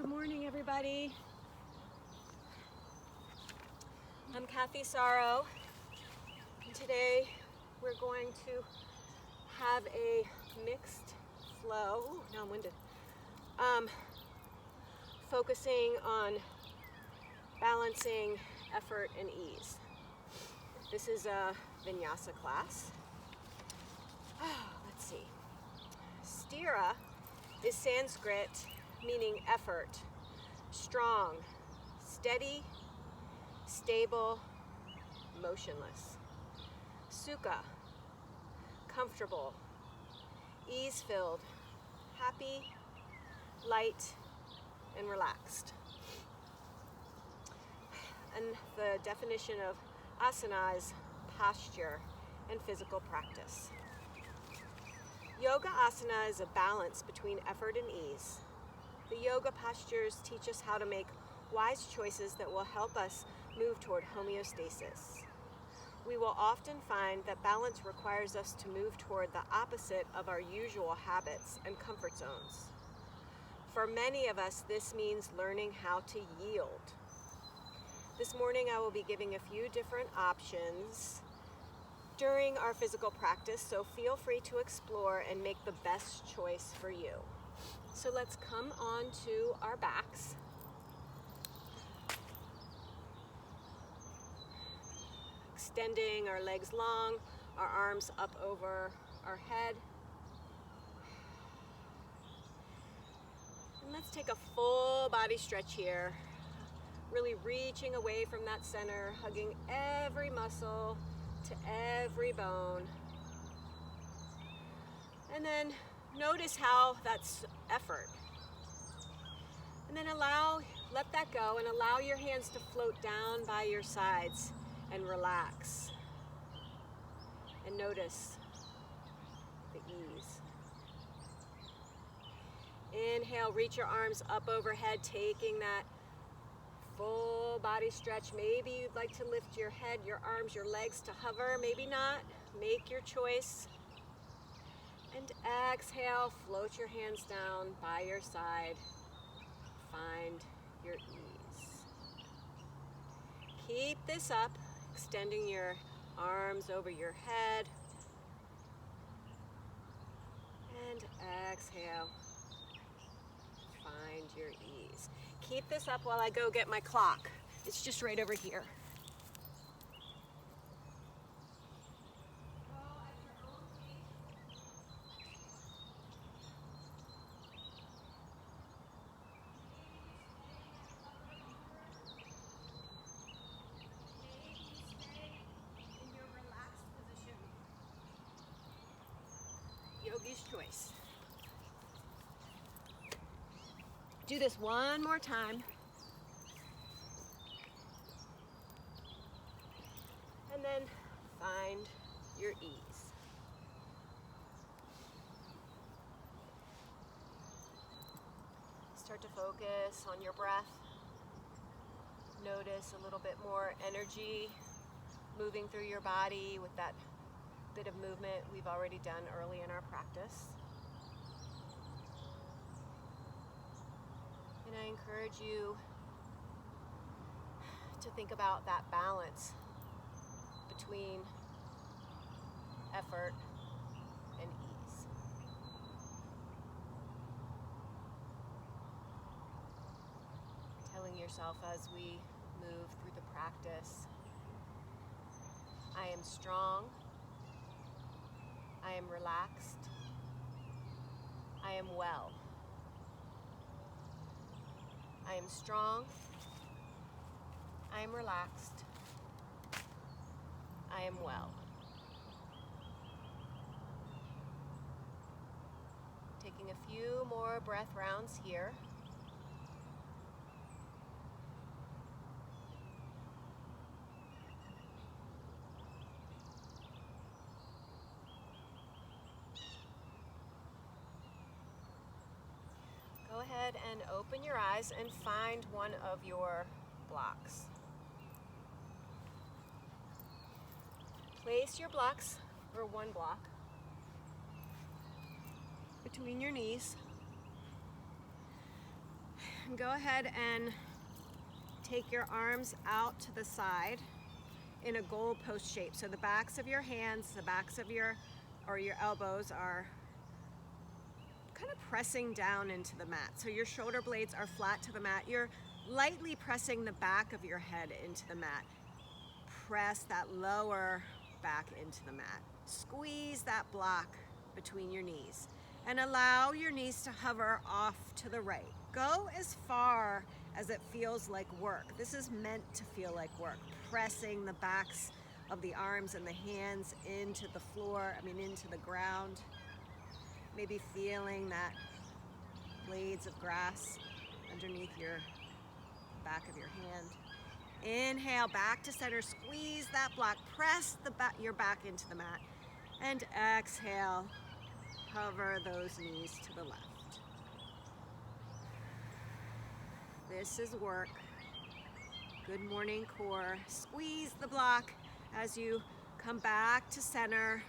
Good morning, everybody. I'm Kathy Sorrow, and today we're going to have a mixed flow. Ooh, now I'm winded. Focusing on balancing effort and ease. This is a vinyasa class. Let's see. Stira is Sanskrit meaning effort, strong, steady, stable, motionless. Sukha, comfortable, ease-filled, happy, light, and relaxed. And the definition of asana is posture and physical practice. Yoga asana is a balance between effort and ease. The yoga postures teach us how to make wise choices that will help us move toward homeostasis. We will often find that balance requires us to move toward the opposite of our usual habits and comfort zones. For many of us, this means learning how to yield. This morning, I will be giving a few different options during our physical practice, so feel free to explore and make the best choice for you. So let's come on to our backs. Extending our legs long, our arms up over our head. And let's take a full body stretch here. Really reaching away from that center, hugging every muscle to every bone. And then notice how that's effort. And then let that go and allow your hands to float down by your sides and relax. And notice the ease. Inhale, reach your arms up overhead, taking that full body stretch. Maybe you'd like to lift your head, your arms, your legs to hover. Maybe not. Make your choice. And exhale, float your hands down by your side. Find your ease. Keep this up, extending your arms over your head. And exhale. Find your ease. Keep this up while I go get my clock. It's just right over here. Yogi's choice. Do this one more time. And then find your ease. Start to focus on your breath. Notice a little bit more energy moving through your body with that bit of movement we've already done early in our practice. And I encourage you to think about that balance between effort and ease. Telling yourself as we move through the practice, I am strong, I am relaxed, I am well. I am strong, I am relaxed, I am well. Taking a few more breath rounds here. Go ahead and open your eyes and find one of your blocks. Place your blocks, or one block, between your knees And go ahead and take your arms out to the side in a goal post shape. So the backs of your hands, the backs of your elbows are kind of pressing down into the mat. So your shoulder blades are flat to the mat. You're lightly pressing the back of your head into the mat. Press that lower back into the mat. Squeeze that block between your knees and allow your knees to hover off to the right. Go as far as it feels like work. This is meant to feel like work. Pressing the backs of the arms and the hands into the floor, into the ground. Maybe feeling that blades of grass underneath your back of your hand. Inhale, back to center, squeeze that block, press your back into the mat. And exhale, hover those knees to the left. This is work. Good morning, core. Squeeze the block as you come back to center.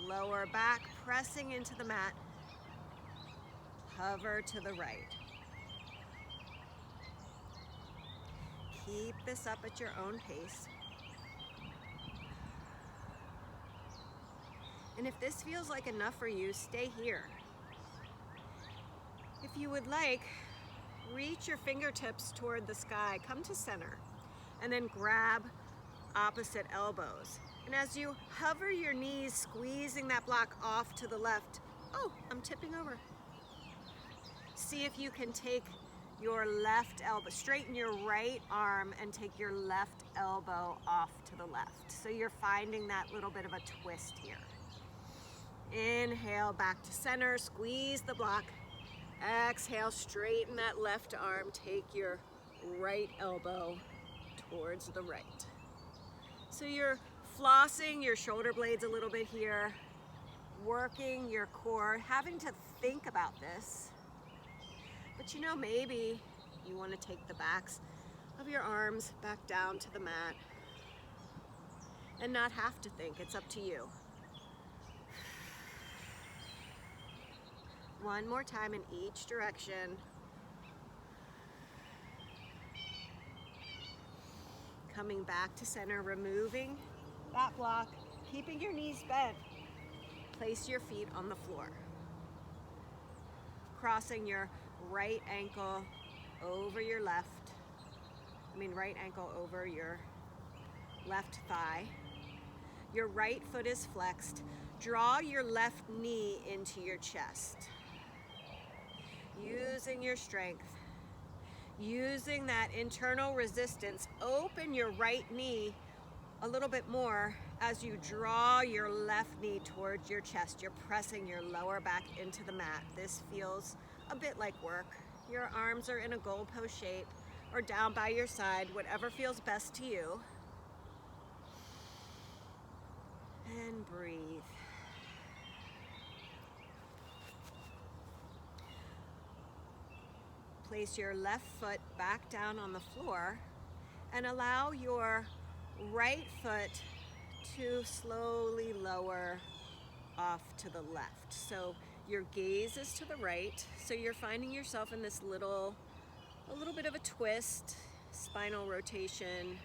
Lower back, pressing into the mat. Hover to the right. Keep this up at your own pace. And if this feels like enough for you, stay here. If you would like, reach your fingertips toward the sky, come to center, and then grab opposite elbows. And as you hover your knees, squeezing that block off to the left, oh, I'm tipping over. See if you can take your left elbow, straighten your right arm and take your left elbow off to the left. So you're finding that little bit of a twist here. Inhale, back to center, squeeze the block. Exhale, straighten that left arm, take your right elbow towards the right. So you're flossing your shoulder blades a little bit here, working your core, having to think about this. But maybe you want to take the backs of your arms back down to the mat and not have to think. It's up to you. One more time in each direction. Coming back to center, removing that block, keeping your knees bent. Place your feet on the floor. Crossing your right ankle over your right ankle over your left thigh. Your right foot is flexed. Draw your left knee into your chest. Using your strength, using that internal resistance, open your right knee a little bit more as you draw your left knee towards your chest. You're pressing your lower back into the mat. This feels a bit like work. Your arms are in a goalpost shape or down by your side, whatever feels best to you. And breathe. Place your left foot back down on the floor and allow your right foot to slowly lower off to the left. So your gaze is to the right. So you're finding yourself in this a little bit of a twist, spinal rotation.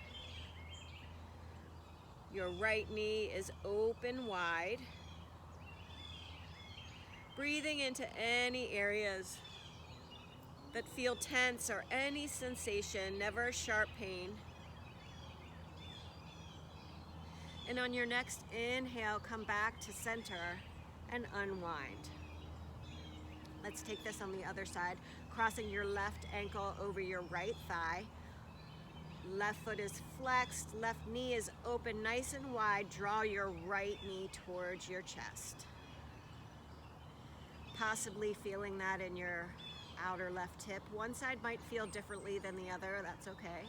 Your right knee is open wide. Breathing into any areas that feel tense or any sensation, never a sharp pain. And on your next inhale, come back to center and unwind. Let's take this on the other side. Crossing your left ankle over your right thigh. Left foot is flexed, left knee is open nice and wide. Draw your right knee towards your chest. Possibly feeling that in your outer left hip. One side might feel differently than the other, that's okay.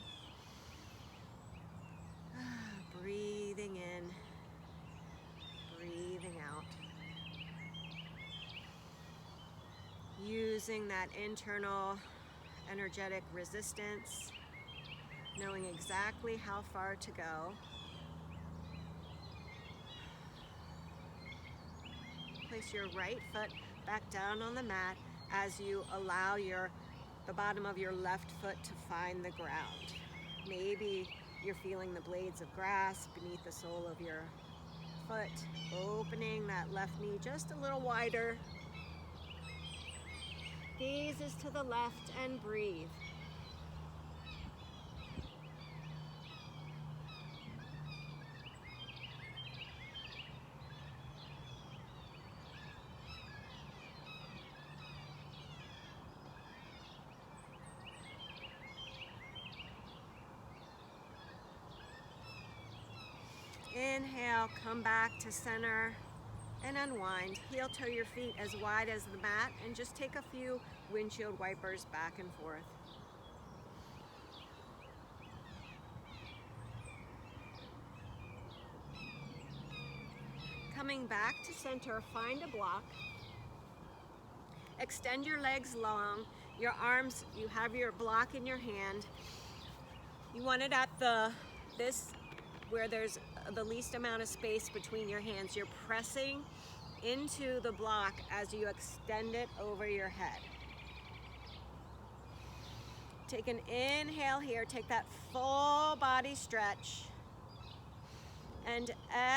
Breathing in, breathing out. Using that internal energetic resistance, knowing exactly how far to go. Place your right foot back down on the mat as you allow your the bottom of your left foot to find the ground. Maybe you're feeling the blades of grass beneath the sole of your foot, opening that left knee just a little wider. Gaze is to the left and breathe. Inhale, come back to center and unwind. Heel toe your feet as wide as the mat and just take a few windshield wipers back and forth. Coming back to center, find a block. Extend your legs long, your arms, you have your block in your hand. You want it at where there's the least amount of space between your hands. You're pressing into the block as you extend it over your head. Take an inhale here, take that full body stretch. And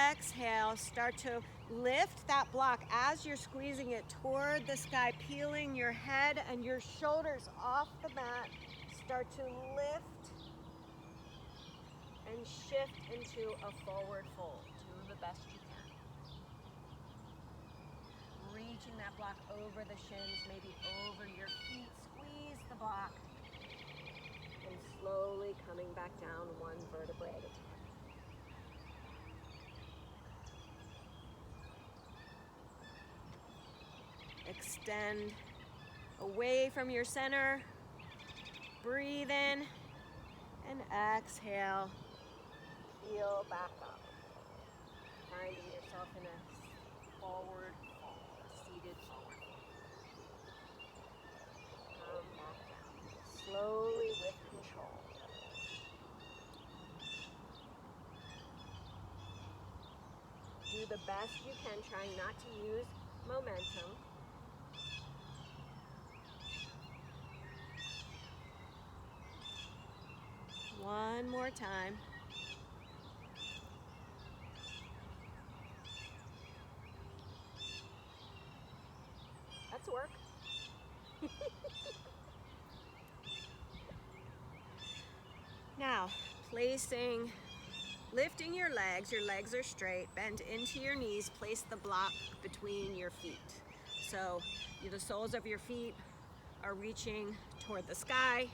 exhale, start to lift that block as you're squeezing it toward the sky, peeling your head and your shoulders off the mat. Start to lift and shift into a forward fold. Do the best you can. Reaching that block over the shins, maybe over your feet. Squeeze the block. And slowly coming back down one vertebrae at a time. Extend away from your center. Breathe in and exhale. Heel back up. Finding yourself in a forward fold, a seated forward fold. Come back down. Slowly with control. Do the best you can, trying not to use momentum. One more time. That's work. Now, lifting your legs are straight, bend into your knees, place the block between your feet. So the soles of your feet are reaching toward the sky.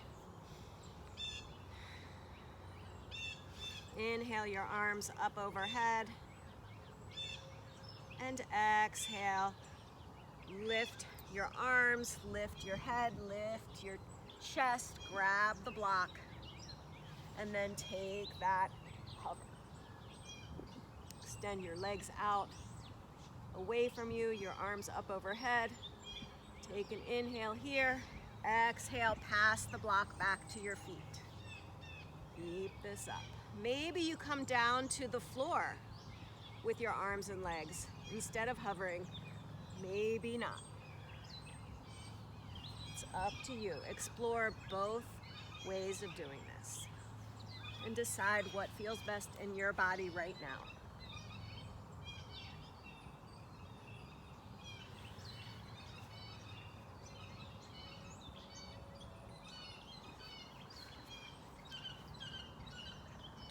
Inhale your arms up overhead. And exhale, lift your arms, lift your head, lift your chest, grab the block, and then take that hover. Extend your legs out away from you, your arms up overhead. Take an inhale here. Exhale, pass the block back to your feet. Keep this up. Maybe you come down to the floor with your arms and legs instead of hovering. Maybe not. It's up to you. Explore both ways of doing this and decide what feels best in your body right now.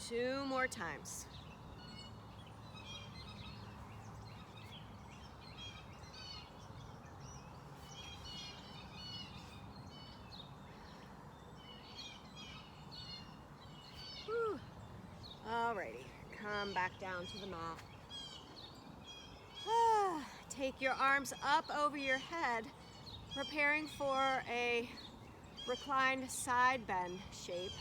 Two more times. Whew. Alrighty, come back down to the mat. Take your arms up over your head, preparing for a reclined side bend shape.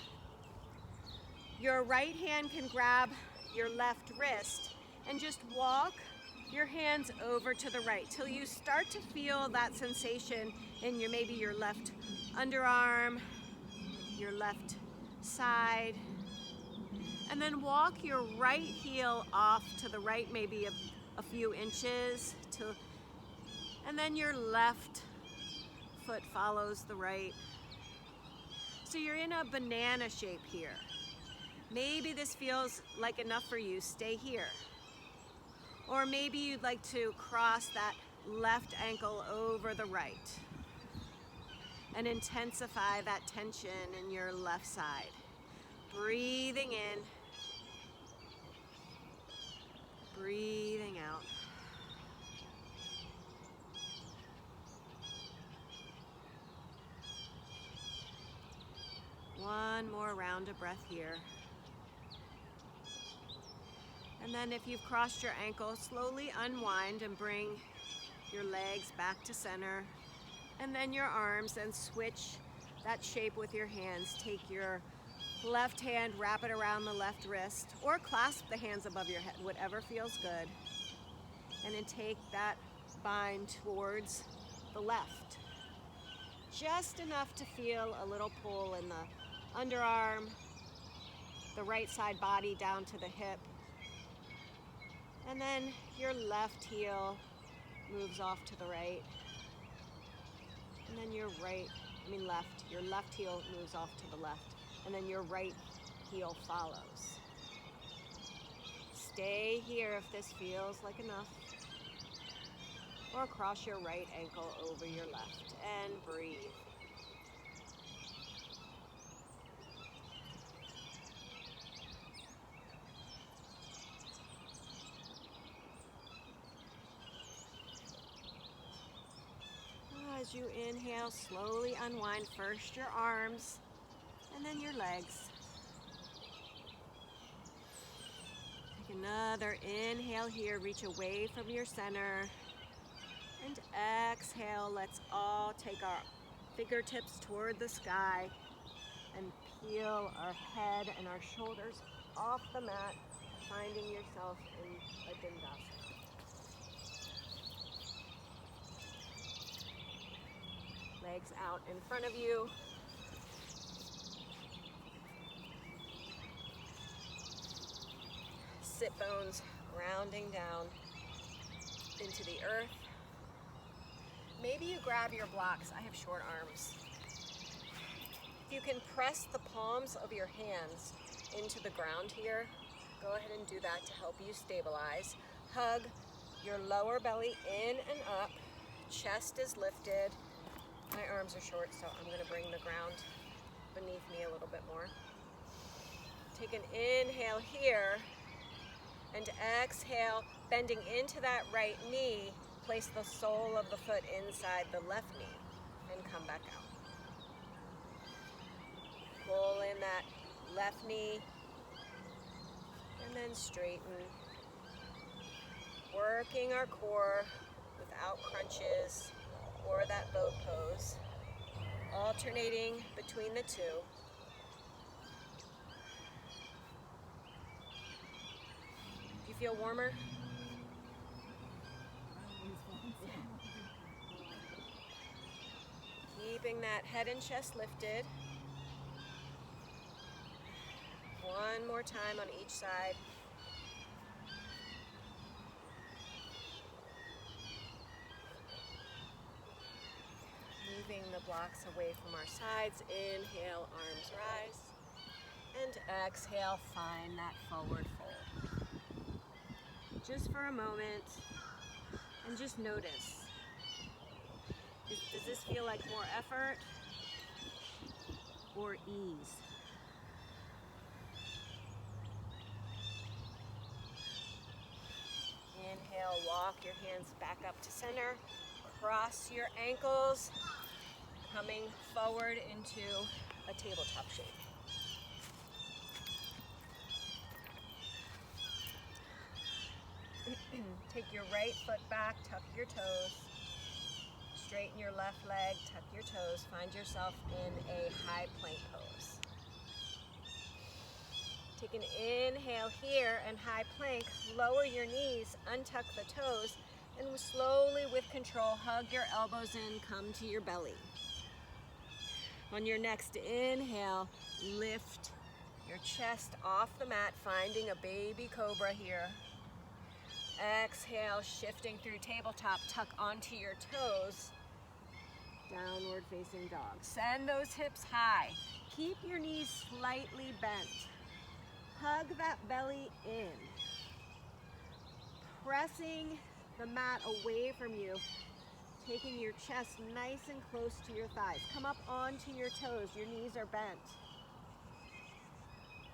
Your right hand can grab your left wrist and just walk your hands over to the right till you start to feel that sensation in maybe your left underarm, your left side. And then walk your right heel off to the right, maybe a few inches, and then your left foot follows the right. So you're in a banana shape here. Maybe this feels like enough for you, stay here. Or maybe you'd like to cross that left ankle over the right and intensify that tension in your left side. Breathing in, breathing out. One more round of breath here. And then if you've crossed your ankle, slowly unwind and bring your legs back to center. And then your arms, and switch that shape with your hands. Take your left hand, wrap it around the left wrist, or clasp the hands above your head, whatever feels good. And then take that bind towards the left. Just enough to feel a little pull in the underarm, the right side body down to the hip. And then your left heel moves off to the right. And then your left heel moves off to the left. And then your right heel follows. Stay here if this feels like enough. Or cross your right ankle over your left and breathe. As you inhale, slowly unwind first your arms and then your legs. Take another inhale here, reach away from your center. And exhale, let's all take our fingertips toward the sky and peel our head and our shoulders off the mat, finding yourself in a Dandasana. Legs out in front of you. Sit bones grounding down into the earth. Maybe you grab your blocks. I have short arms. If you can press the palms of your hands into the ground here, go ahead and do that to help you stabilize. Hug your lower belly in and up. Chest is lifted. My arms are short, so I'm going to bring the ground beneath me a little bit more. Take an inhale here, and exhale, bending into that right knee. Place the sole of the foot inside the left knee, and come back out. Pull in that left knee, and then straighten. Working our core without crunches or that boat pose, alternating between the two. Do you feel warmer? Keeping that head and chest lifted. One more time on each side. Moving the blocks away from our sides. Inhale, arms rise. And exhale, find that forward fold. Just for a moment, and just notice. Does this feel like more effort or ease? Inhale, walk your hands back up to center. Cross your ankles, coming forward into a tabletop shape. Take your right foot back, tuck your toes. Straighten your left leg, tuck your toes. Find yourself in a high plank pose. Take an inhale here and high plank. Lower your knees, untuck the toes, and slowly with control, hug your elbows in, come to your belly. On your next inhale, lift your chest off the mat, finding a baby cobra here. Exhale, shifting through tabletop, tuck onto your toes. Downward facing dog. Send those hips high. Keep your knees slightly bent. Hug that belly in. Pressing the mat away from you. Taking your chest nice and close to your thighs. Come up onto your toes. Your knees are bent.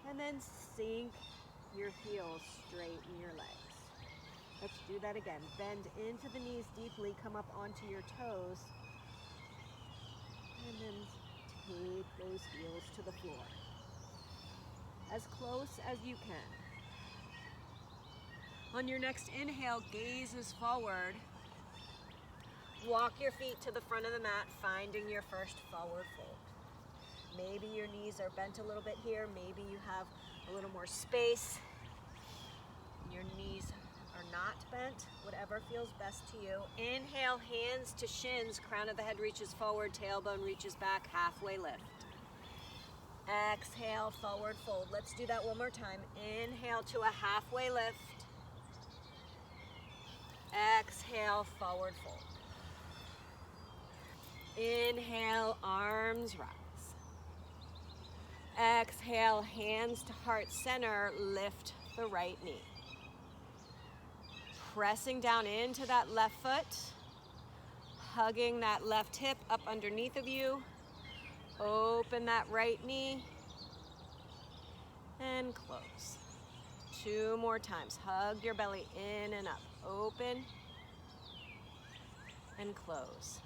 And then sink your heels, straighten your legs. Let's do that again. Bend into the knees deeply. Come up onto your toes. And then take those heels to the floor. As close as you can. On your next inhale, gaze is forward. Walk your feet to the front of the mat, finding your first forward fold. Maybe your knees are bent a little bit here. Maybe you have a little more space. Your knees are not bent, whatever feels best to you. Inhale, hands to shins, crown of the head reaches forward, tailbone reaches back, halfway lift. Exhale, forward fold. Let's do that one more time. Inhale to a halfway lift. Exhale, forward fold. Inhale, arms rise. Exhale, hands to heart center, lift the right knee. Pressing down into that left foot, hugging that left hip up underneath of you. Open that right knee and close. 2 more times. Hug your belly in and up. Open and close.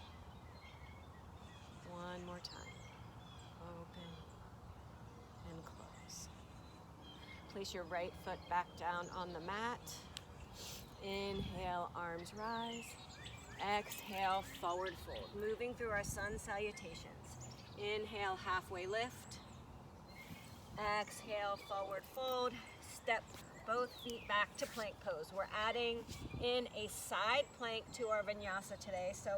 1 more time. Open and close. Place your right foot back down on the mat. Inhale, arms rise. Exhale, forward fold. Moving through our sun salutations. Inhale, halfway lift. Exhale, forward fold. Step both feet back to plank pose. We're adding in a side plank to our vinyasa today. So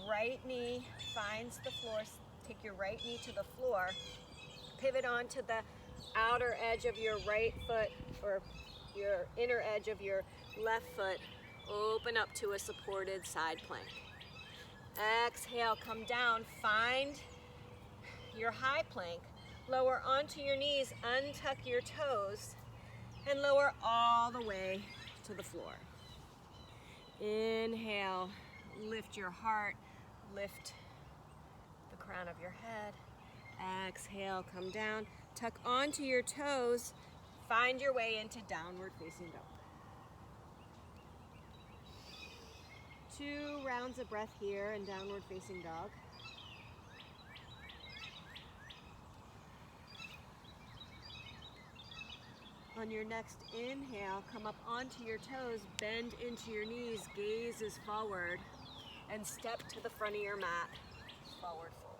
right knee finds the floor. Take your right knee to the floor. Pivot onto the outer edge of your right foot or your inner edge of your left foot. Open up to a supported side plank. Exhale, come down. Find your high plank. Lower onto your knees, untuck your toes, and lower all the way to the floor. Inhale, lift your heart, lift the crown of your head. Exhale, come down, tuck onto your toes, find your way into downward facing dog. 2 rounds of breath here in downward facing dog. On your next inhale, come up onto your toes, bend into your knees, gaze is forward, and step to the front of your mat, forward fold.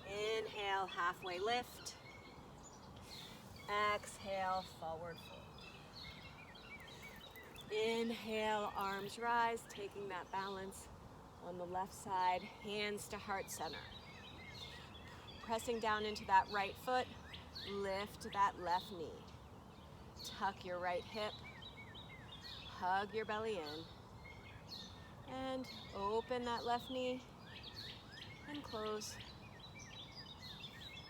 Inhale, halfway lift. Exhale, forward fold. Inhale, arms rise, taking that balance on the left side, hands to heart center. Pressing down into that right foot. Lift that left knee. Tuck your right hip. Hug your belly in. And open that left knee. And close.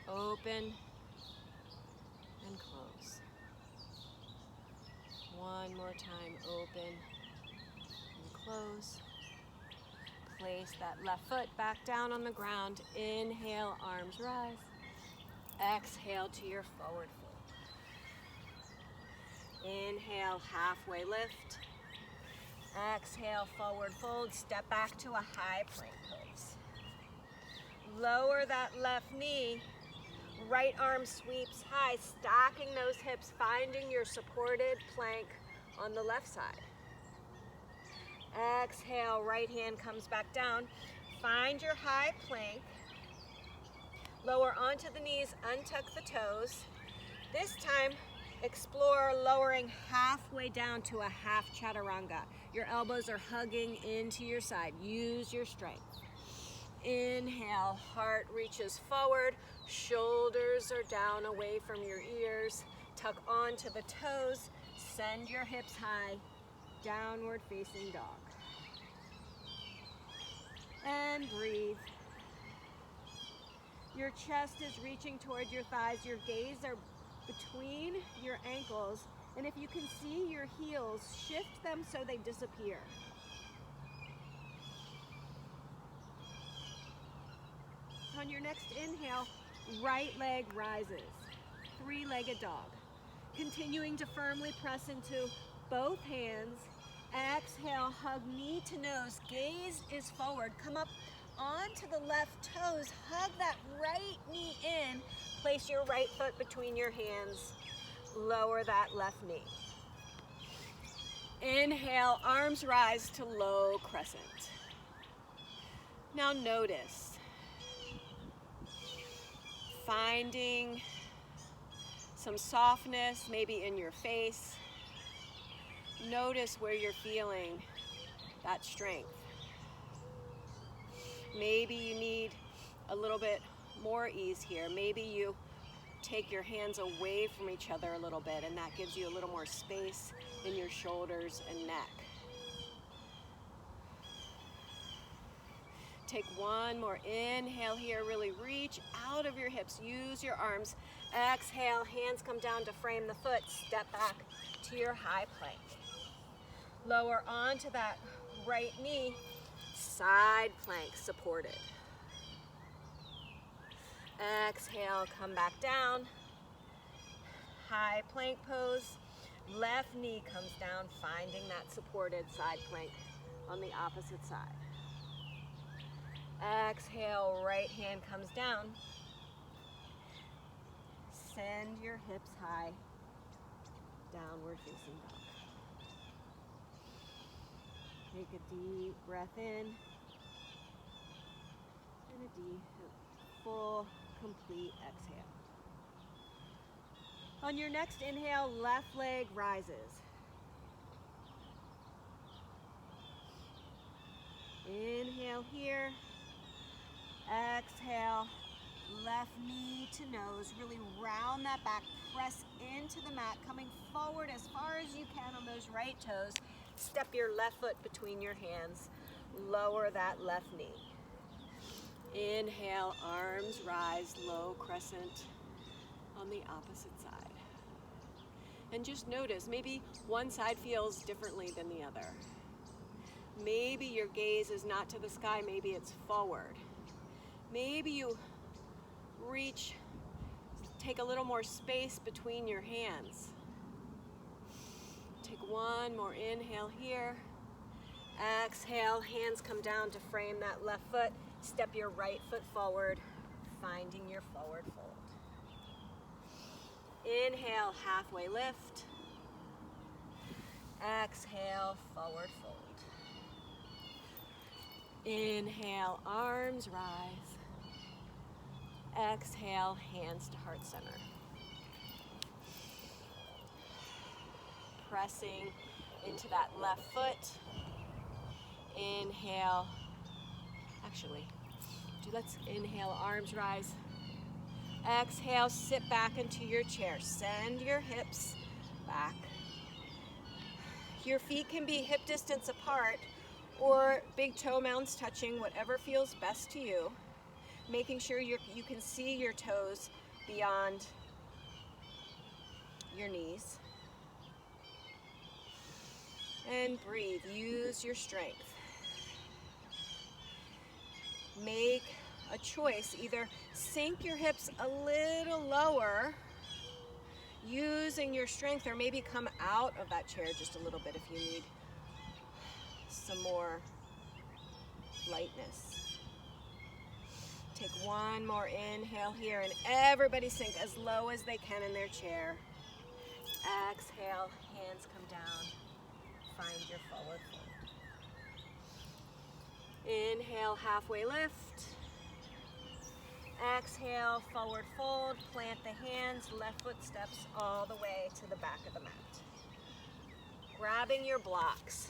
Open. And close. 1 more time. Open. And close. Place that left foot back down on the ground. Inhale, arms rise. Exhale to your forward fold. Inhale, halfway lift. Exhale, forward fold. Step back to a high plank pose. Lower that left knee. Right arm sweeps high, stacking those hips, finding your supported plank on the left side. Exhale, right hand comes back down. Find your high plank. Lower onto the knees, untuck the toes. This time, explore lowering halfway down to a half chaturanga. Your elbows are hugging into your side. Use your strength. Inhale, heart reaches forward, shoulders are down away from your ears. Tuck onto the toes, send your hips high, downward facing dog. And breathe. Your chest is reaching toward your thighs. Your gaze are between your ankles. And if you can see your heels, shift them so they disappear. On your next inhale, right leg rises. Three-legged dog. Continuing to firmly press into both hands. Exhale, hug knee to nose. Gaze is forward. Come up onto the left toes. Hug that right knee in. Place your right foot between your hands. Lower that left knee. Inhale, arms rise to low crescent. Now notice, finding some softness maybe in your face. Notice where you're feeling that strength. Maybe you need a little bit more ease here. Maybe you take your hands away from each other a little bit, and that gives you a little more space in your shoulders and neck. Take one more inhale here. Really reach out of your hips. Use your arms. Exhale, hands come down to frame the foot. Step back to your high plank. Lower onto that right knee. Side plank supported. Exhale, come back down. High plank pose. Left knee comes down, finding that supported side plank on the opposite side. Exhale, right hand comes down. Send your hips high. Downward facing dog. Take a deep breath in. And a deep, full, complete exhale. On your next inhale, left leg rises. Inhale here. Exhale, left knee to nose. Really round that back. Press into the mat, coming forward as far as you can on those right toes. Step your left foot between your hands. Lower that left knee. Inhale, arms rise, low crescent on the opposite side. And just notice, maybe one side feels differently than the other. Maybe your gaze is not to the sky, maybe it's forward. Maybe you reach, take a little more space between your hands. Take one more inhale here. Exhale, hands come down to frame that left foot. Step your right foot forward, finding your forward fold. Inhale, halfway lift. Exhale, forward fold. Inhale, arms rise. Exhale, hands to heart center. Pressing into that left foot. Inhale. Actually, let's inhale, arms rise. Exhale, sit back into your chair. Send your hips back. Your feet can be hip distance apart or big toe mounds touching, whatever feels best to you. Making sure you can see your toes beyond your knees. And breathe, use your strength. Make a choice, either sink your hips a little lower using your strength, or maybe come out of that chair just a little bit if you need some more lightness. Take one more inhale here, and everybody sink as low as they can in their chair. Exhale, hands come down. Find your forward fold. Inhale, halfway lift. Exhale, forward fold. Plant the hands, left foot steps all the way to the back of the mat. Grabbing your blocks.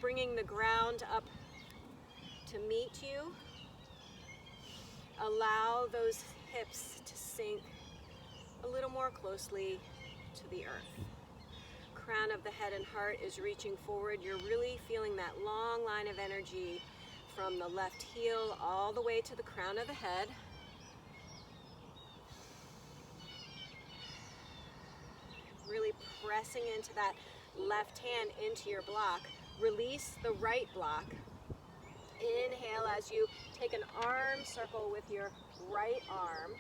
Bringing the ground up to meet you. Allow those hips to sink a little more closely to the earth. crown of the head and heart is reaching forward. You're really feeling that long line of energy from the left heel all the way to the crown of the head. Really pressing into that left hand into your block. Release the right block. Inhale as you take an arm circle with your right arm.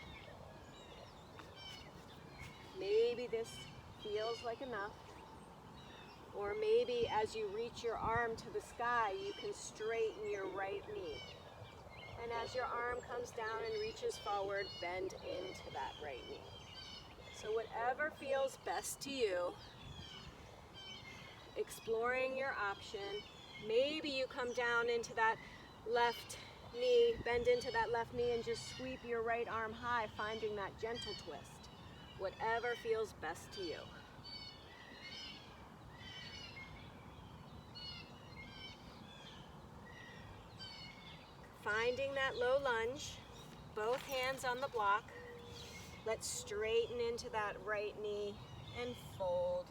Maybe this feels like enough. Or maybe as you reach your arm to the sky, you can straighten your right knee. And as your arm comes down and reaches forward, bend into that right knee. So whatever feels best to you, exploring your option. Maybe you come down into that left knee, bend into that left knee and just sweep your right arm high, finding that gentle twist. Whatever feels best to you. Finding that low lunge, both hands on the block. Let's straighten into that right knee and fold.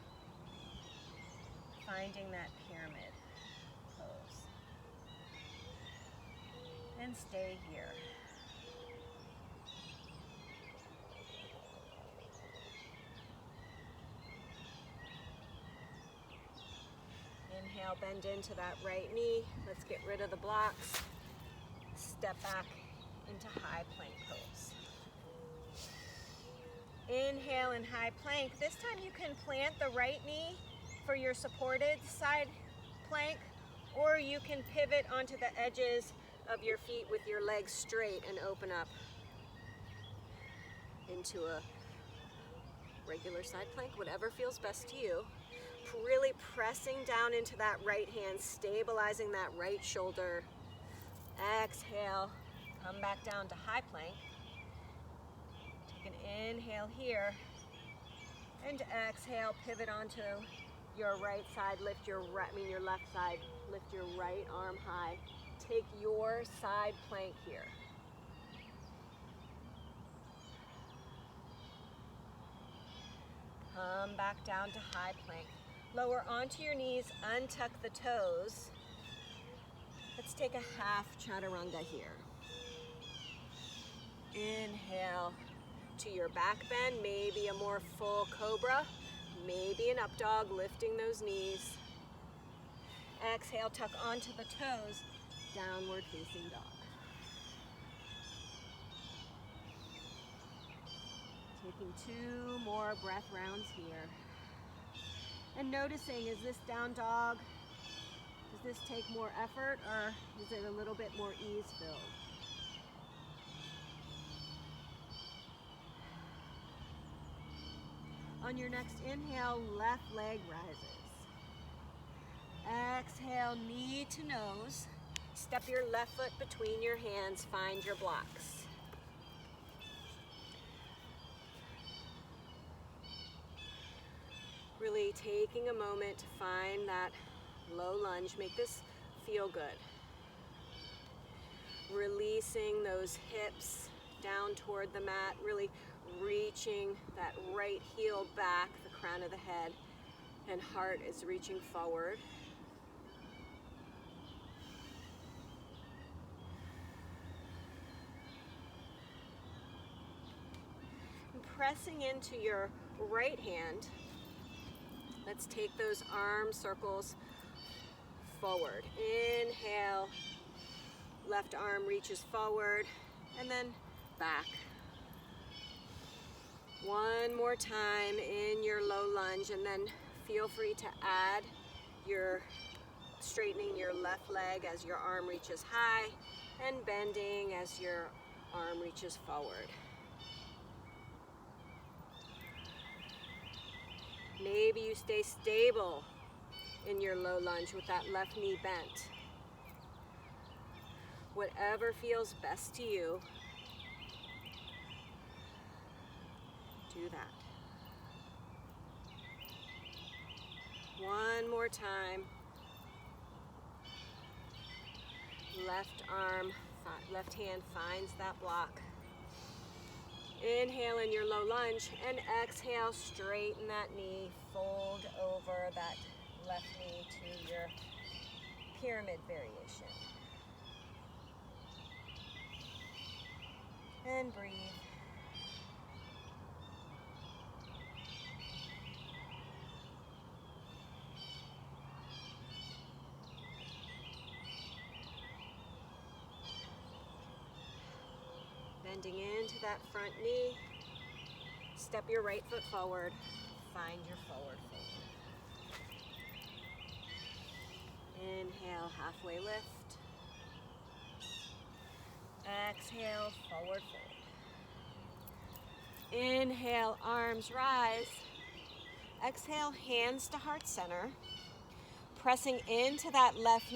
Finding that pyramid pose. And stay here. Inhale, bend into that right knee. Let's get rid of the blocks. Step back into high plank pose. Inhale in high plank. This time you can plant the right knee for your supported side plank, or you can pivot onto the edges of your feet with your legs straight and open up into a regular side plank, whatever feels best to you. Really pressing down into that right hand, stabilizing that right shoulder. Exhale, come back down to high plank. Take an inhale here, and exhale, pivot onto your right side, lift your left side, lift your right arm high. Take your side plank here. Come back down to high plank. Lower onto your knees, untuck the toes. Let's take a half chaturanga here. Inhale to your back bend, maybe a more full cobra, maybe an up dog, lifting those knees. Exhale, tuck onto the toes, downward facing dog. Taking 2 more breath rounds here. And noticing, is this down dog, does this take more effort or is it a little bit more ease-filled? On your next inhale, left leg rises. Exhale, knee to nose. Step your left foot between your hands, find your blocks. Really taking a moment to find that low lunge. Make this feel good. Releasing those hips down toward the mat, really reaching that right heel back, the crown of the head, and heart is reaching forward. And pressing into your right hand, let's take those arm circles forward. Inhale, left arm reaches forward, and then back. One more time in your low lunge, and then feel free to add your straightening your left leg as your arm reaches high, and bending as your arm reaches forward. Maybe you stay stable in your low lunge with that left knee bent. Whatever feels best to you, do that. One more time. Left arm, left hand finds that block. Inhale in your low lunge and exhale, straighten that knee, fold over that left knee to your pyramid variation. And breathe. Bending into that front knee. Step your right foot forward. Find your forward fold. Inhale, halfway lift. Exhale, forward fold. Inhale, arms rise. Exhale, hands to heart center. Pressing into that left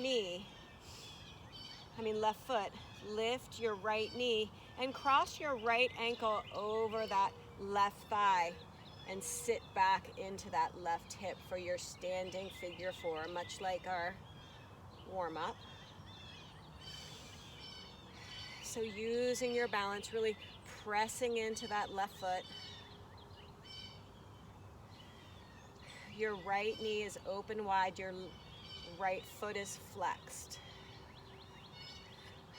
foot. Lift your right knee and cross your right ankle over that left thigh and sit back into that left hip for your standing figure four, much like our warm-up. So using your balance, really pressing into that left foot. Your right knee is open wide, your right foot is flexed.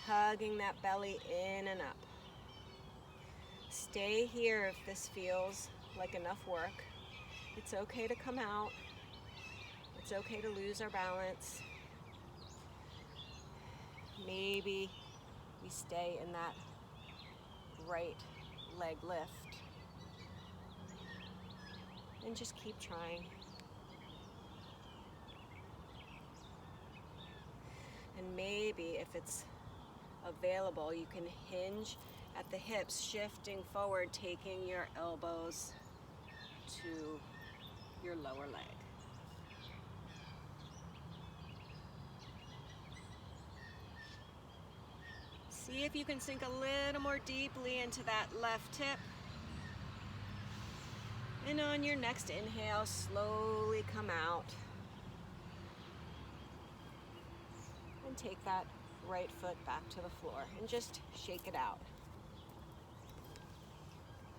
Hugging that belly in and up. Stay here if this feels like enough work. It's okay to come out. It's okay to lose our balance. Maybe we stay in that right leg lift. And just keep trying. And maybe if it's available, you can hinge at the hips, shifting forward, taking your elbows to your lower leg. See if you can sink a little more deeply into that left hip. And on your next inhale, slowly come out. And take that right foot back to the floor and just shake it out.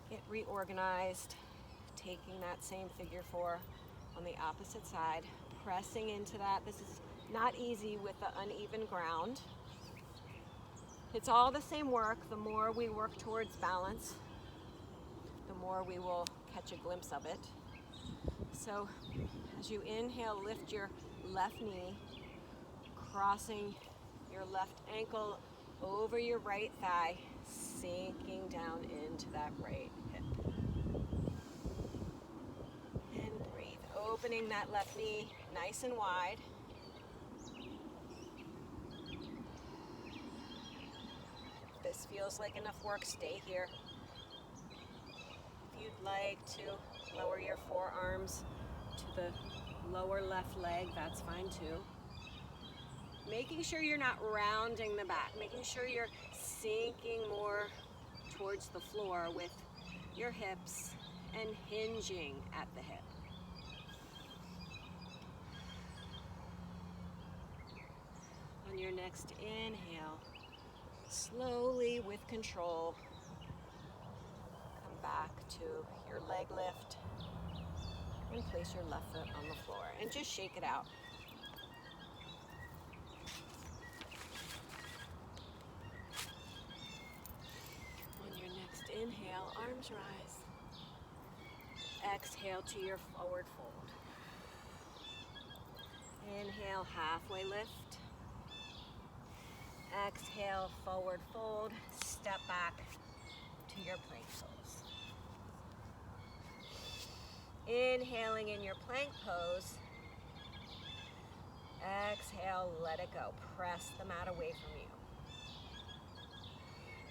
Get reorganized, taking that same figure four on the opposite side, pressing into that. This is not easy with the uneven ground. It's all the same work. The more we work towards balance, the more we will catch a glimpse of it. So as you inhale, lift your left knee, crossing your left ankle over your right thigh, sinking down into that right hip. And breathe, opening that left knee nice and wide. If this feels like enough work, stay here. If you'd like to lower your forearms to the lower left leg, that's fine too. Making sure you're not rounding the back, making sure you're sinking more towards the floor with your hips and hinging at the hip. On your next inhale, slowly with control, come back to your leg lift and place your left foot on the floor and just shake it out. Inhale, arms rise. Exhale to your forward fold. Inhale, halfway lift. Exhale, forward fold. Step back to your plank pose. Inhaling in your plank pose. Exhale, let it go. Press the mat away from you.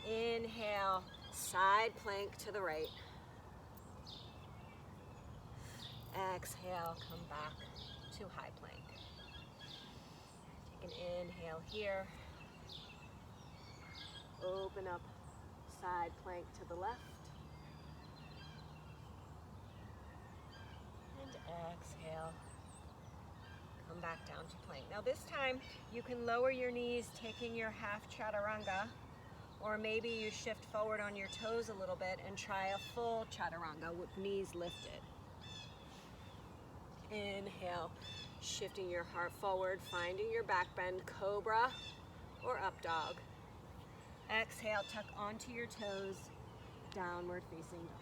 Inhale, side plank to the right. Exhale, come back to high plank. Take an inhale here. Open up side plank to the left. And exhale. Come back down to plank. Now this time you can lower your knees, taking your half chaturanga, Or maybe you shift forward on your toes a little bit and try a full chaturanga with knees lifted. Inhale, shifting your heart forward, finding your back bend, cobra or up dog. Exhale, tuck onto your toes, downward facing dog.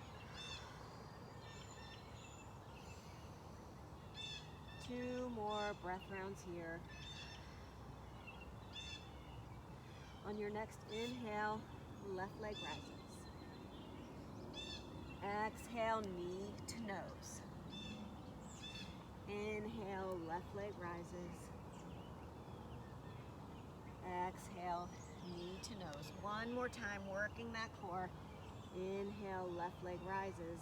2 more breath rounds here. On your next inhale, left leg rises. Exhale, knee to nose. Inhale, left leg rises. Exhale, knee to nose. One more time, working that core. Inhale, left leg rises.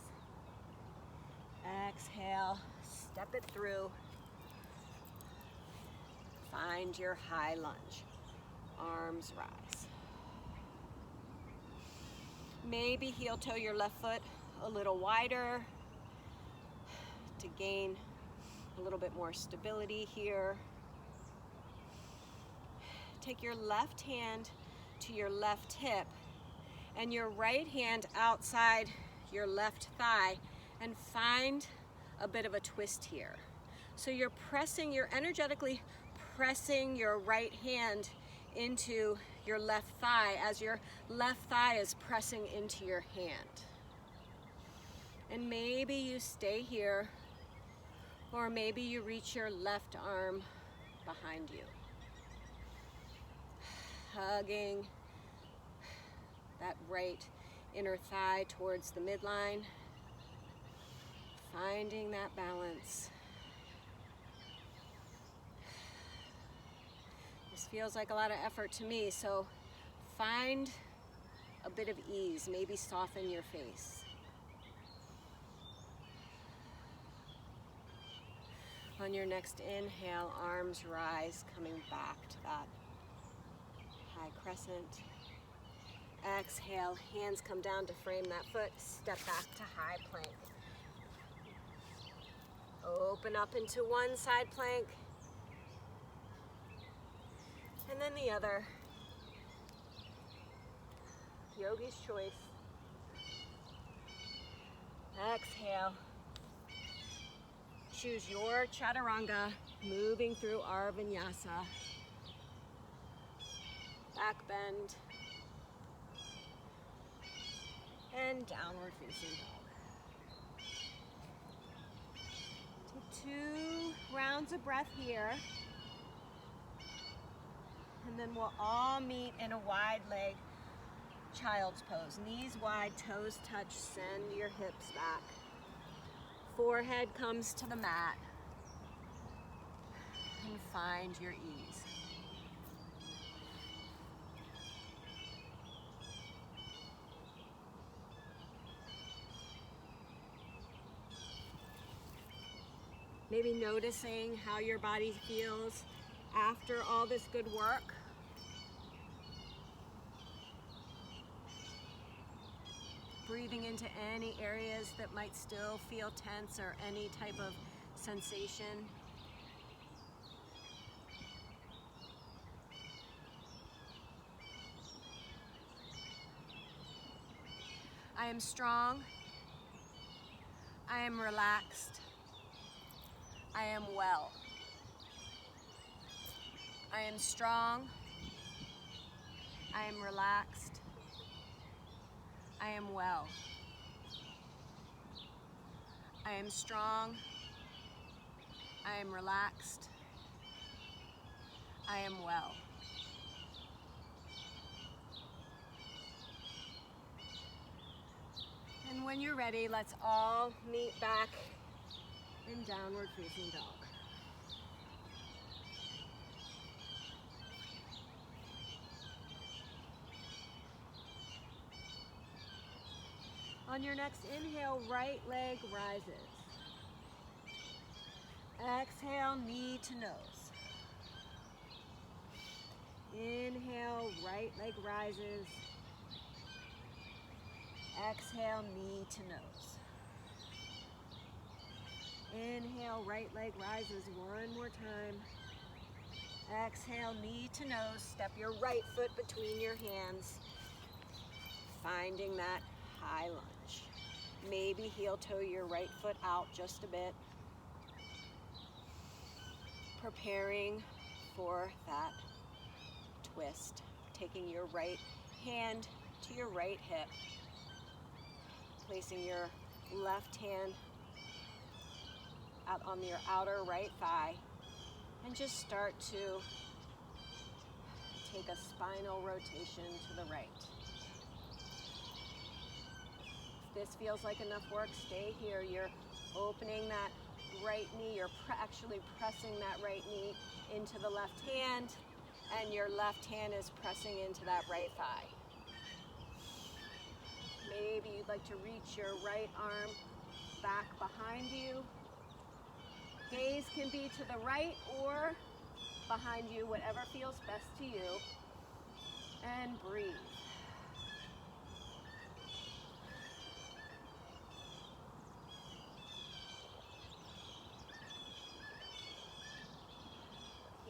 Exhale, step it through. Find your high lunge. Arms rise. Maybe heel toe your left foot a little wider to gain a little bit more stability here. Take your left hand to your left hip and your right hand outside your left thigh and find a bit of a twist here. So you're energetically pressing your right hand into your left thigh as your left thigh is pressing into your hand. And maybe you stay here, or maybe you reach your left arm behind you. Hugging that right inner thigh towards the midline. Finding that balance. This feels like a lot of effort to me, so find a bit of ease, maybe soften your face. On your next inhale, arms rise, coming back to that high crescent. Exhale, hands come down to frame that foot, step back to high plank. Open up into one side plank, and then the other. Yogi's choice. Exhale. Choose your chaturanga, moving through our vinyasa. Back bend. And downward facing dog. Take 2 rounds of breath here. And then we'll all meet in a wide leg child's pose. Knees wide, toes touch, send your hips back. Forehead comes to the mat. And find your ease. Maybe noticing how your body feels after all this good work. Breathing into any areas that might still feel tense or any type of sensation. I am strong. I am relaxed. I am well. I am strong. I am relaxed. I am well. I am strong. I am relaxed. I am well. And when you're ready, let's all meet back in downward facing dog. On your next inhale, right leg rises. Exhale, knee to nose. Inhale, right leg rises. Exhale, knee to nose. Inhale, right leg rises one more time. Exhale, knee to nose. Step your right foot between your hands. finding that high lunge. Maybe heel toe your right foot out just a bit. Preparing for that twist. Taking your right hand to your right hip. Placing your left hand out on your outer right thigh. And just start to take a spinal rotation to the right. If this feels like enough work, stay here. You're opening that right knee. You're actually pressing that right knee into the left hand, and your left hand is pressing into that right thigh. Maybe you'd like to reach your right arm back behind you. Gaze can be to the right or behind you, whatever feels best to you. And breathe.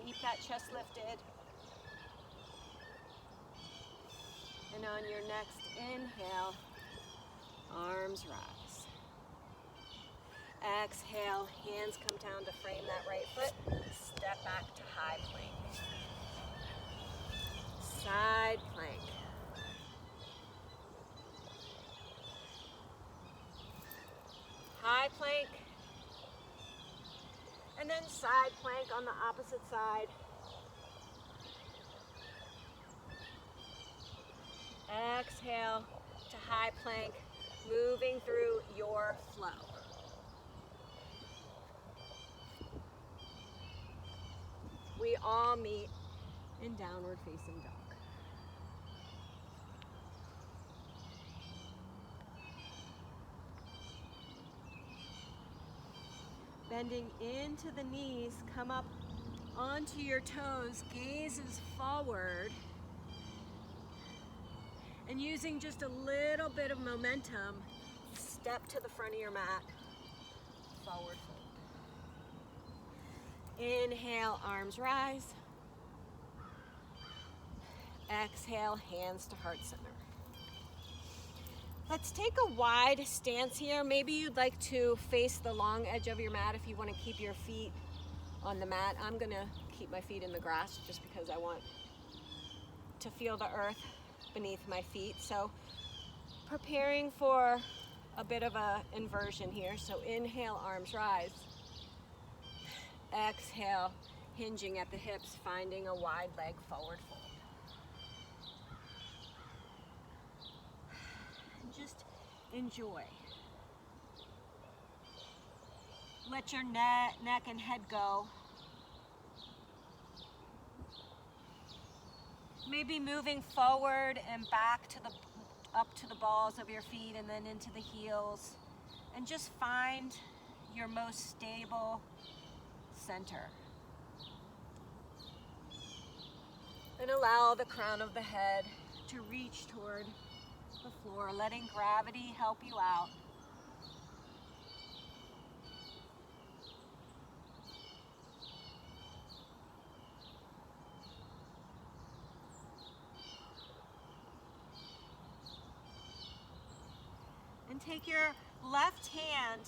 Keep that chest lifted. And on your next inhale, arms rise. Exhale, hands come down to frame that right foot. Step back to high plank. Side plank. High plank. And then side plank on the opposite side. Exhale to high plank, moving through your flow. We all meet in downward facing dog. Bending into the knees, come up onto your toes, gazes forward. And using just a little bit of momentum, step to the front of your mat, forward fold. Inhale, arms rise. Exhale, hands to heart center. Let's take a wide stance here. Maybe you'd like to face the long edge of your mat if you want to keep your feet on the mat. I'm gonna keep my feet in the grass just because I want to feel the earth beneath my feet. So preparing for a bit of a inversion here. So inhale, arms rise. Exhale, hinging at the hips, finding a wide leg forward fold. Just enjoy. Let your neck and head go. Maybe moving forward and back to up to the balls of your feet and then into the heels. And just find your most stable center. And allow the crown of the head to reach toward the floor, letting gravity help you out. And take your left hand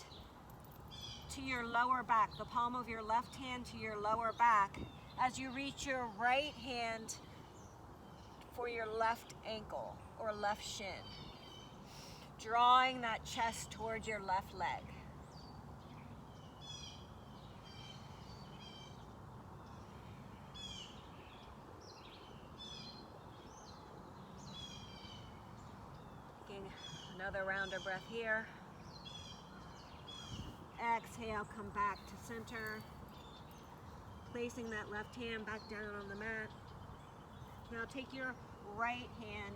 to your lower back, the palm of your left hand to your lower back, as you reach your right hand for your left ankle or left shin, drawing that chest towards your left leg. Taking another round of breath here. Exhale, come back to center. Placing that left hand back down on the mat. Now take your right hand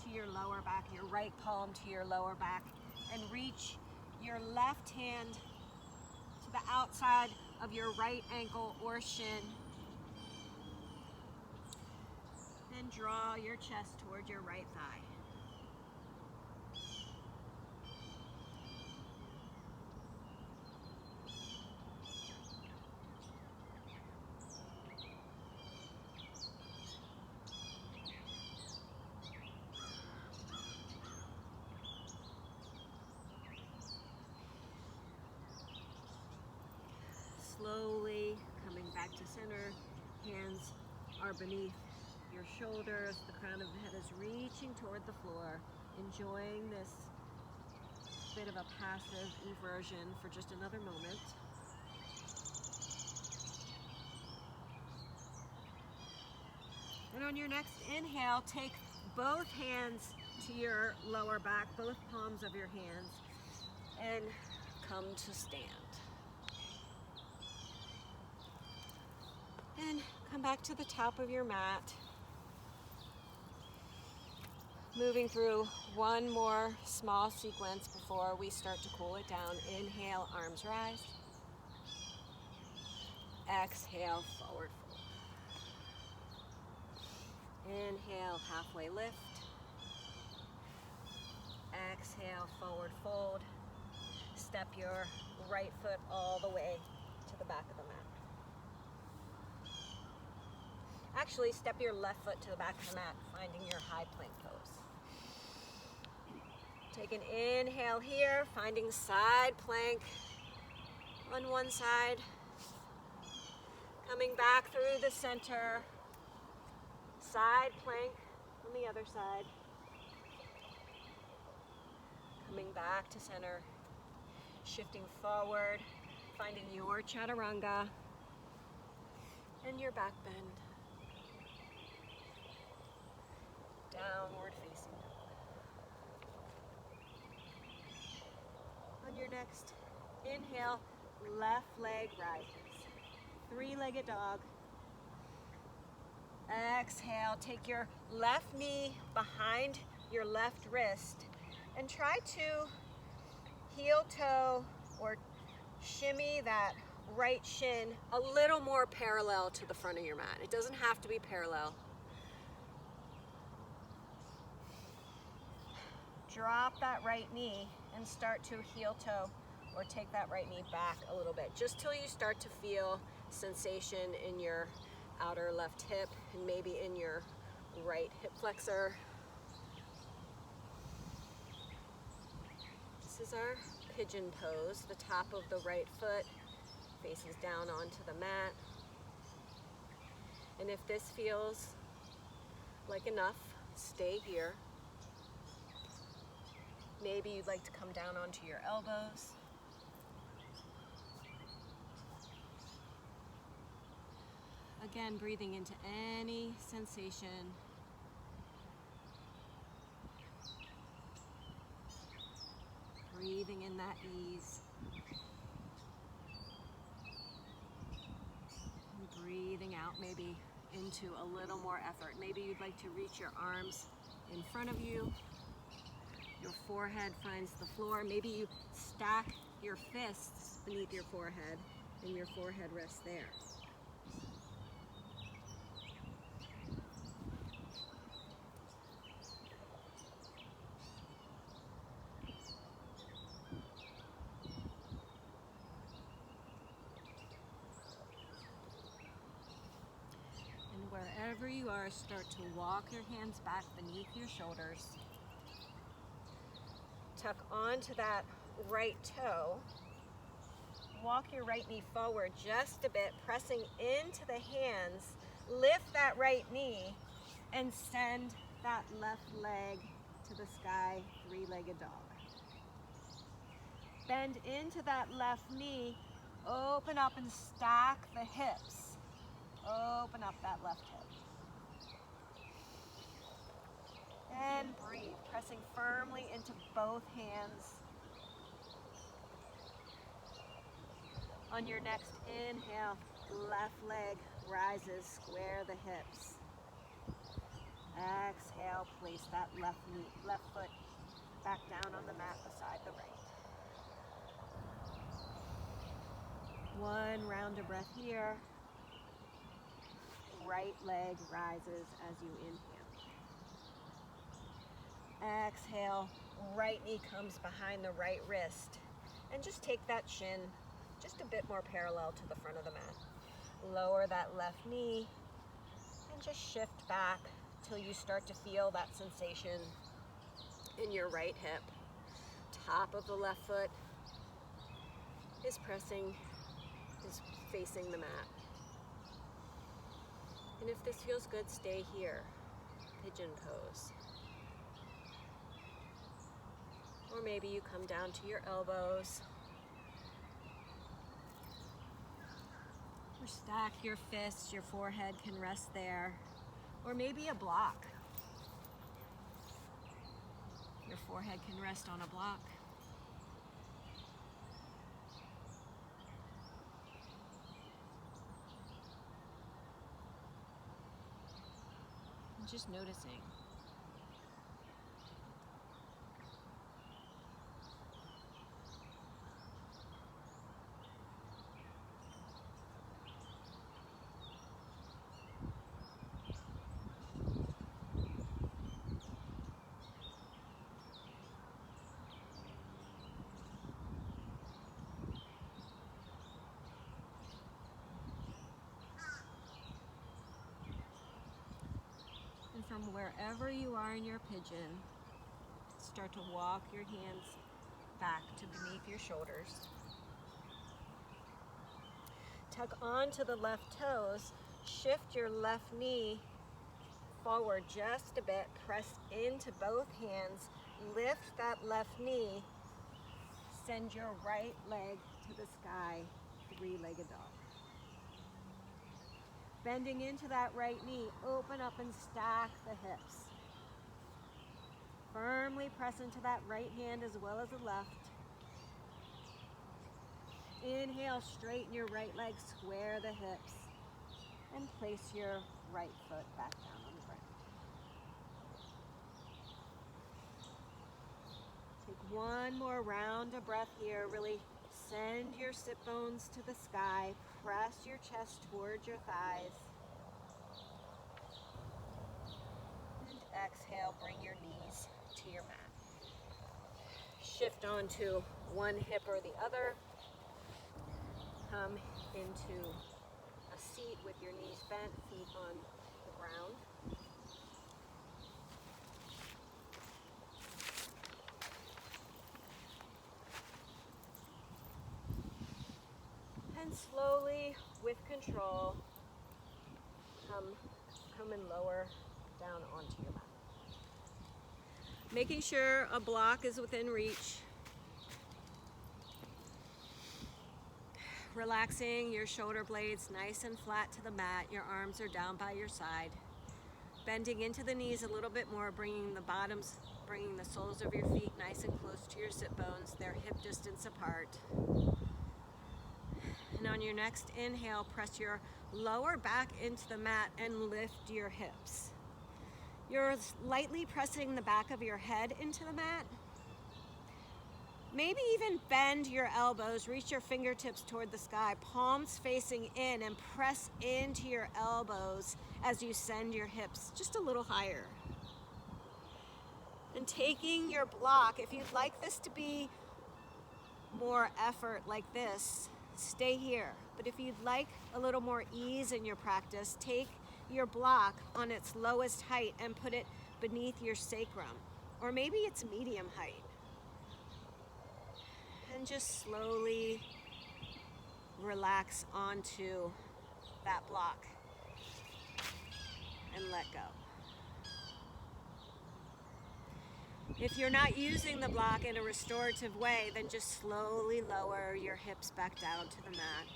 to your lower back, your right palm to your lower back, and reach your left hand to the outside of your right ankle or shin. Then draw your chest towards your right thigh. slowly coming back to center. Hands are beneath your shoulders. The crown of the head is reaching toward the floor. Enjoying this bit of a passive eversion for just another moment. And on your next inhale, take both hands to your lower back, both palms of your hands, and come to stand. And come back to the top of your mat. Moving through one more small sequence before we start to cool it down. Inhale, arms rise. Exhale, forward fold. Inhale, halfway lift. Exhale, forward fold. Step your right foot all the way to the back of the mat. Actually, step your left foot to the back of the mat, finding your high plank pose. Take an inhale here, finding side plank on one side. Coming back through the center. Side plank on the other side. Coming back to center. Shifting forward, finding your chaturanga and your back bend. Downward facing dog. On your next inhale, left leg rises. Three-legged dog. Exhale, take your left knee behind your left wrist and try to heel toe or shimmy that right shin a little more parallel to the front of your mat. It doesn't have to be parallel. Drop that right knee and start to heel toe or take that right knee back a little bit, just till you start to feel sensation in your outer left hip and maybe in your right hip flexor. This is our pigeon pose. The top of the right foot faces down onto the mat. And if this feels like enough, stay here. Maybe you'd like to come down onto your elbows. Again, breathing into any sensation. Breathing in that ease. And breathing out maybe into a little more effort. Maybe you'd like to reach your arms in front of you. Your forehead finds the floor. Maybe you stack your fists beneath your forehead and your forehead rests there. And wherever you are, start to walk your hands back beneath your shoulders. Tuck onto that right toe. Walk your right knee forward just a bit, pressing into the hands. Lift that right knee and send that left leg to the sky, three-legged dog. Bend into that left knee. Open up and stack the hips. Open up that left hip. And breathe, pressing firmly into both hands. On your next inhale, left leg rises, square the hips. Exhale, place that left foot back down on the mat beside the right. One round of breath here. Right leg rises as you inhale. Exhale, right knee comes behind the right wrist. And just take that shin just a bit more parallel to the front of the mat. Lower that left knee and just shift back till you start to feel that sensation in your right hip. Top of the left foot is pressing is facing the mat. And if this feels good, stay here, pigeon pose. Or maybe you come down to your elbows. Or stack your fists, your forehead can rest there. Or maybe a block. Your forehead can rest on a block. And just noticing. And from wherever you are in your pigeon, start to walk your hands back to beneath your shoulders. Tuck onto the left toes, shift your left knee forward just a bit, press into both hands, lift that left knee, send your right leg to the sky, three-legged dog. Bending into that right knee, open up and stack the hips. Firmly press into that right hand as well as the left. Inhale, straighten your right leg, square the hips, and place your right foot back down on the ground. Take one more round of breath here. Really send your sit bones to the sky. Press your chest towards your thighs. And exhale, bring your knees to your mat. Shift onto one hip or the other. Come into a seat with your knees bent, feet on the ground. And slowly, with control, come and lower down onto your mat. Making sure a block is within reach. Relaxing your shoulder blades nice and flat to the mat. Your arms are down by your side. Bending into the knees a little bit more, bringing the soles of your feet nice and close to your sit bones. They're hip distance apart. And on your next inhale, press your lower back into the mat and lift your hips. You're lightly pressing the back of your head into the mat. Maybe even bend your elbows, reach your fingertips toward the sky, palms facing in, and press into your elbows as you send your hips just a little higher. And taking your block, if you'd like this to be more effort like this, stay here. But if you'd like a little more ease in your practice, take your block on its lowest height and put it beneath your sacrum, or maybe it's medium height. And just slowly relax onto that block and let go. If you're not using the block in a restorative way, then just slowly lower your hips back down to the mat.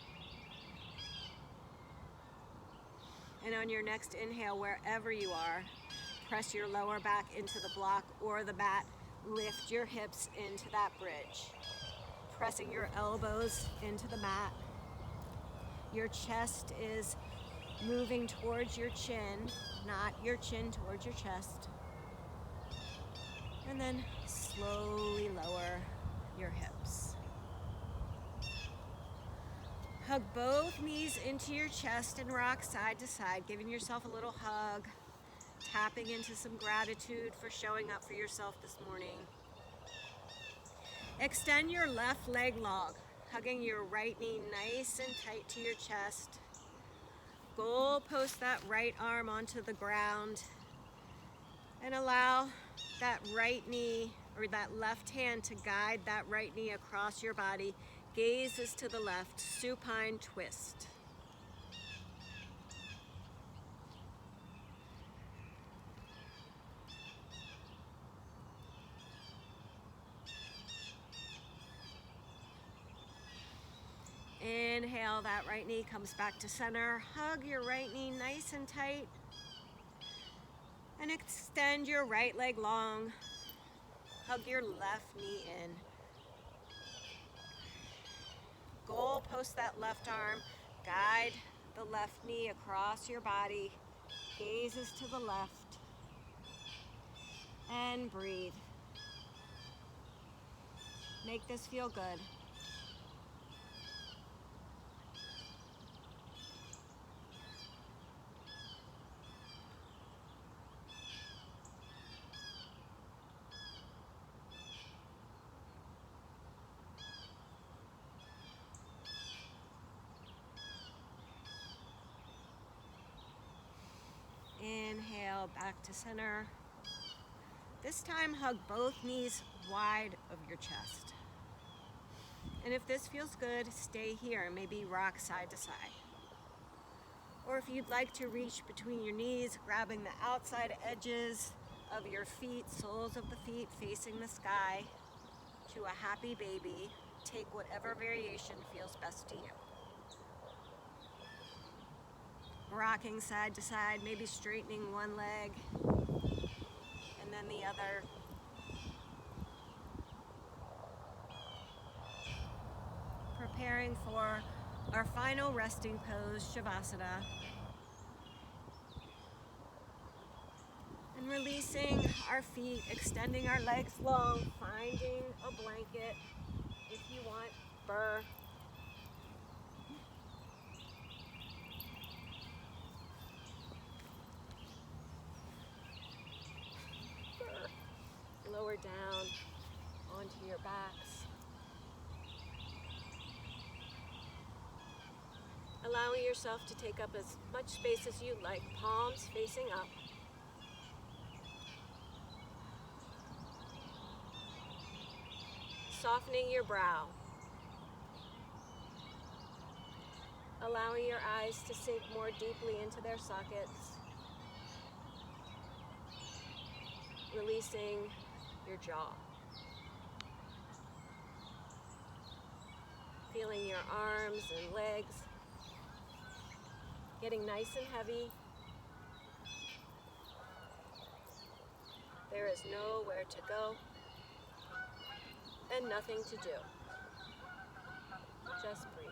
And on your next inhale, wherever you are, press your lower back into the block or the mat. Lift your hips into that bridge. Pressing your elbows into the mat. Your chest is moving towards your chin, not your chin towards your chest. And then slowly lower your hips. Hug both knees into your chest and rock side to side, giving yourself a little hug, tapping into some gratitude for showing up for yourself this morning. Extend your left leg long, hugging your right knee nice and tight to your chest. Goal post that right arm onto the ground and allow that right knee or that left hand to guide that right knee across your body, Gaze is to the left, supine twist. Inhale, that right knee comes back to center. Hug your right knee nice and tight. And extend your right leg long. Hug your left knee in. Goal post that left arm. Guide the left knee across your body. Gaze is to the left. And breathe. Make this feel good. Inhale, back to center. This time, hug both knees wide of your chest. And if this feels good, stay here. Maybe rock side to side. Or if you'd like to reach between your knees, grabbing the outside edges of your feet, soles of the feet facing the sky to a happy baby, take whatever variation feels best to you. Rocking side to side, maybe straightening one leg and then the other. Preparing for our final resting pose, Shavasana. And releasing our feet, extending our legs long, finding a blanket if you want, fur. Lower down onto your backs. Allowing yourself to take up as much space as you like, palms facing up. Softening your brow. Allowing your eyes to sink more deeply into their sockets. Releasing your jaw. Feeling your arms and legs getting nice and heavy. There is nowhere to go and nothing to do. Just breathe.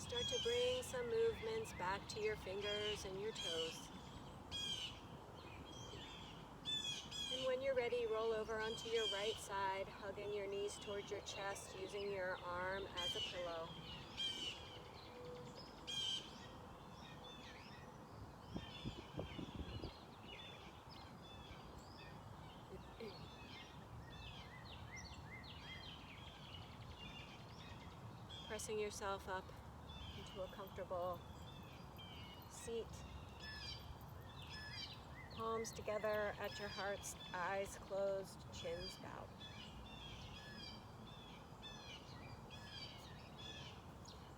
Start to bring some movements back to your fingers and your toes. And when you're ready, roll over onto your right side, hugging your knees towards your chest, using your arm as a pillow. Pressing yourself up into a comfortable seat palms together at your hearts, eyes closed, chins bowed.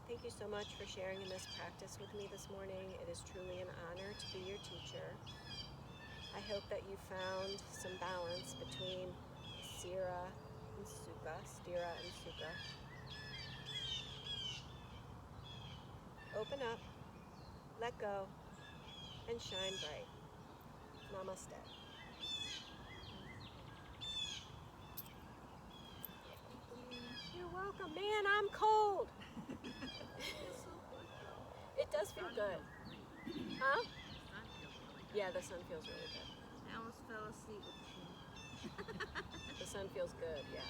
Thank you so much for sharing in this practice with me this morning. It is truly an honor to be your teacher. I hope that you found some balance between stira and sukha. Open up, let go, and shine bright. Namaste. You're welcome. Man, I'm cold. It does feel good. Huh? Yeah, the sun feels really good. I almost fell asleep with The sun feels good, yeah.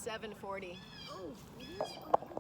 7:40. Oh, it is? Oh,